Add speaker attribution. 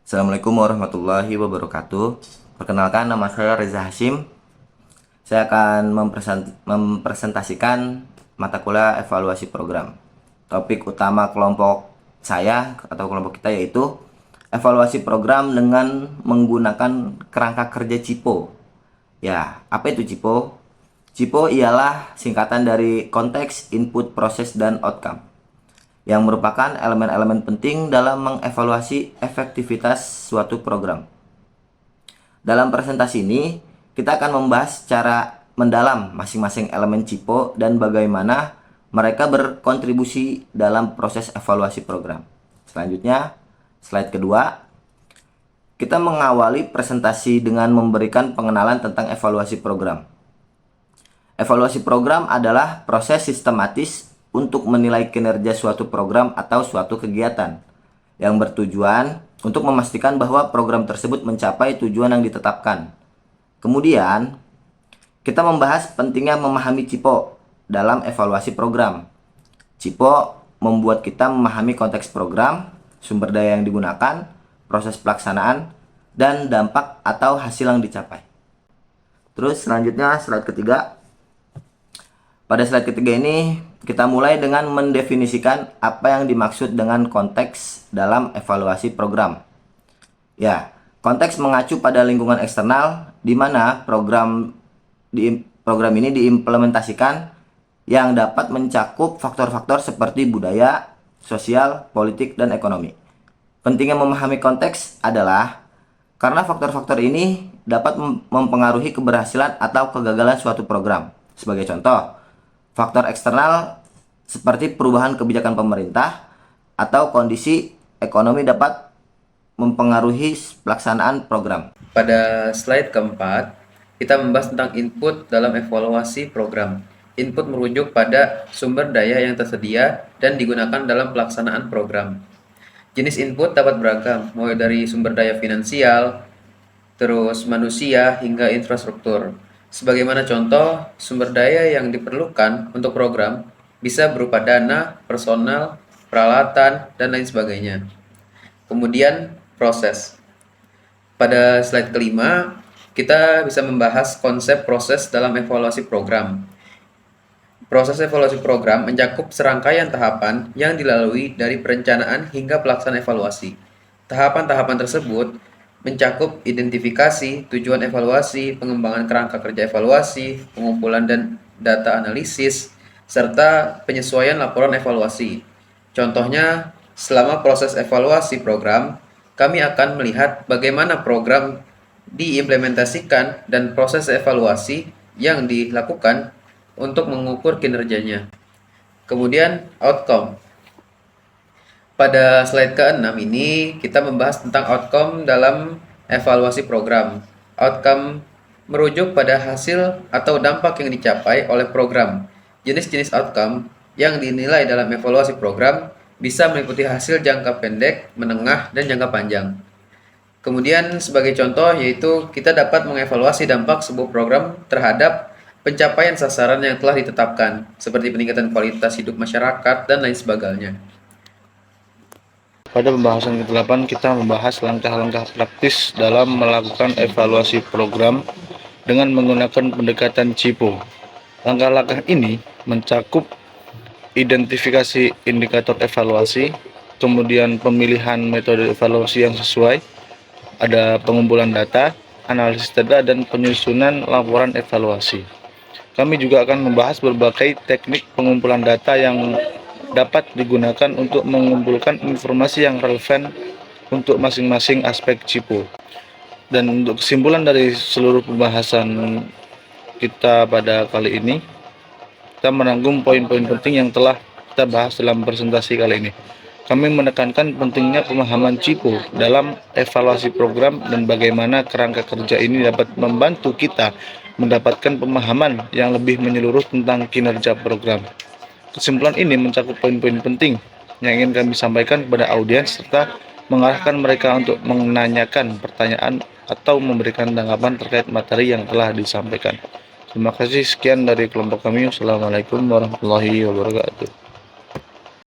Speaker 1: Assalamualaikum warahmatullahi wabarakatuh. Perkenalkan, nama saya Reza Hashim. Saya akan mempresentasikan mata kuliah evaluasi program. Topik utama kelompok saya atau kelompok kita yaitu evaluasi program dengan menggunakan kerangka kerja CIPO. Ya, apa itu CIPO? CIPO ialah singkatan dari konteks, input, proses, dan outcome, yang merupakan elemen-elemen penting dalam mengevaluasi efektivitas suatu program. Dalam presentasi ini, kita akan membahas secara mendalam masing-masing elemen CIPO dan bagaimana mereka berkontribusi dalam proses evaluasi program. Selanjutnya, slide kedua, kita mengawali presentasi dengan memberikan pengenalan tentang evaluasi program. Evaluasi program adalah proses sistematis untuk menilai kinerja suatu program atau suatu kegiatan yang bertujuan untuk memastikan bahwa program tersebut mencapai tujuan yang ditetapkan. Kemudian, kita membahas pentingnya memahami CIPO dalam evaluasi program. CIPO membuat kita memahami konteks program, sumber daya yang digunakan, proses pelaksanaan, dan dampak atau hasil yang dicapai. Terus selanjutnya slide ketiga. Pada slide ketiga ini, kita mulai dengan mendefinisikan apa yang dimaksud dengan konteks dalam evaluasi program. Ya, konteks mengacu pada lingkungan eksternal di mana program ini diimplementasikan yang dapat mencakup faktor-faktor seperti budaya, sosial, politik, dan ekonomi. Pentingnya memahami konteks adalah karena faktor-faktor ini dapat mempengaruhi keberhasilan atau kegagalan suatu program. Sebagai contoh, faktor eksternal seperti perubahan kebijakan pemerintah atau kondisi ekonomi dapat mempengaruhi pelaksanaan program.
Speaker 2: Pada slide keempat, kita membahas tentang input dalam evaluasi program. Input merujuk pada sumber daya yang tersedia dan digunakan dalam pelaksanaan program. Jenis input dapat beragam, mulai dari sumber daya finansial, terus manusia, hingga infrastruktur. Sebagaimana contoh, sumber daya yang diperlukan untuk program bisa berupa dana, personal, peralatan, dan lain sebagainya. Kemudian, proses. Pada slide kelima, kita bisa membahas konsep proses dalam evaluasi program. Proses evaluasi program mencakup serangkaian tahapan yang dilalui dari perencanaan hingga pelaksanaan evaluasi. Tahapan-tahapan tersebut mencakup identifikasi, tujuan evaluasi, pengembangan kerangka kerja evaluasi, pengumpulan dan data analisis, serta penyesuaian laporan evaluasi. Contohnya, selama proses evaluasi program, kami akan melihat bagaimana program diimplementasikan dan proses evaluasi yang dilakukan untuk mengukur kinerjanya. Kemudian, outcome. Pada slide ke-6 ini, kita membahas tentang outcome dalam evaluasi program. Outcome merujuk pada hasil atau dampak yang dicapai oleh program. Jenis-jenis outcome yang dinilai dalam evaluasi program bisa meliputi hasil jangka pendek, menengah, dan jangka panjang. Kemudian sebagai contoh yaitu kita dapat mengevaluasi dampak sebuah program terhadap pencapaian sasaran yang telah ditetapkan, seperti peningkatan kualitas hidup masyarakat dan lain sebagainya.
Speaker 3: Pada pembahasan ke-8 kita membahas langkah-langkah praktis dalam melakukan evaluasi program dengan menggunakan pendekatan CIPO. Langkah-langkah ini mencakup identifikasi indikator evaluasi, kemudian pemilihan metode evaluasi yang sesuai, ada pengumpulan data, analisis data, dan penyusunan laporan evaluasi. Kami juga akan membahas berbagai teknik pengumpulan data yang dapat digunakan untuk mengumpulkan informasi yang relevan untuk masing-masing aspek CIPO. Dan untuk kesimpulan dari seluruh pembahasan kita pada kali ini, kita merangkum poin-poin penting yang telah kita bahas dalam presentasi kali ini. Kami menekankan pentingnya pemahaman CIPO dalam evaluasi program dan bagaimana kerangka kerja ini dapat membantu kita mendapatkan pemahaman yang lebih menyeluruh tentang kinerja program. Kesimpulan ini mencakup poin-poin penting yang ingin kami sampaikan kepada audiens serta mengarahkan mereka untuk menanyakan pertanyaan atau memberikan tanggapan terkait materi yang telah disampaikan. Terima kasih, sekian dari kelompok kami. Wassalamualaikum warahmatullahi wabarakatuh.